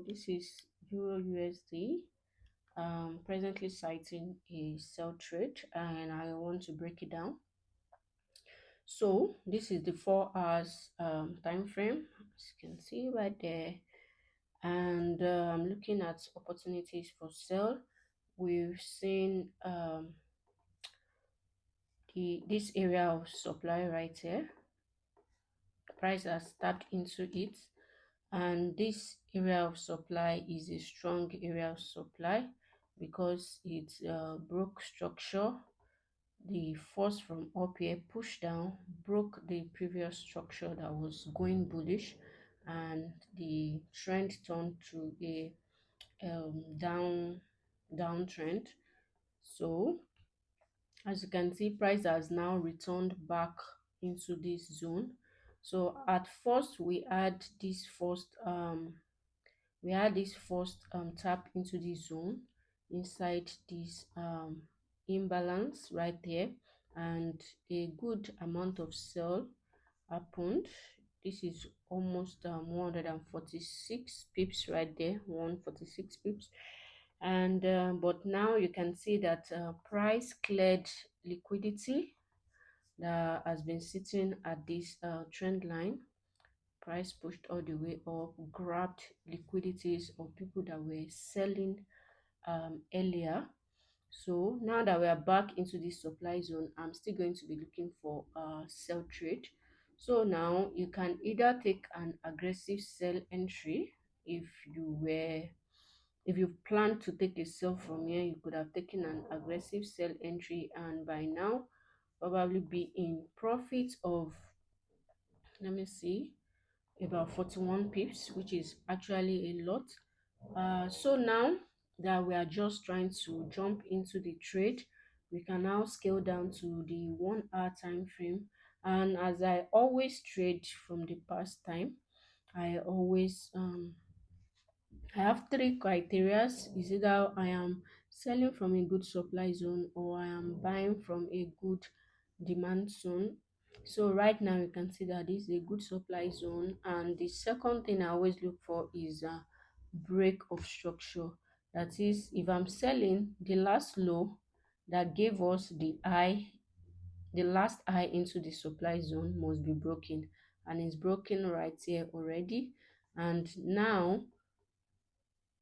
This is Euro USD, presently citing a sell trade, and I want to break it down. So this is the 4 hours time frame, as you can see right there, and I'm looking at opportunities for sell. We've seen this area of supply right here. Price has tapped into it, and this area of supply is a strong area of supply because it broke structure. The force from up here pushed down, broke the previous structure that was going bullish, and the trend turned to a downtrend. So as you can see, price has now returned back into this zone. So at first we had this first tap into the zone inside this imbalance right there, and a good amount of sell happened. This is almost 146 pips right there, 146 pips. And but now you can see that price cleared liquidity that has been sitting at this trend line. Price pushed all the way up, grabbed liquidities of people that were selling earlier. So now that we are back into this supply zone, I'm still going to be looking for sell trade. So now you can either take an aggressive sell entry. If you plan to take a sell from here, you could have taken an aggressive sell entry, and by now probably be in profit of, let me see, about 41 pips, which is actually a lot. So now that we are just trying to jump into the trade, we can now scale down to the 1 hour time frame. And as I always trade from the past time, I always I have three criterias. Is either I am selling from a good supply zone or I am buying from a good demand zone. So right now you can see that this is a good supply zone, and the second thing I always look for is a break of structure. That is, if I'm selling, the last low that gave us the last high into the supply zone must be broken, and it's broken right here already. And now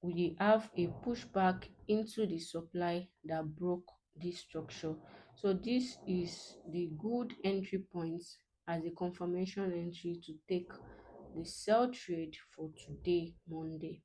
we have a pushback into the supply that broke this structure. So this is the good entry points as a confirmation entry to take the sell trade for today, Monday.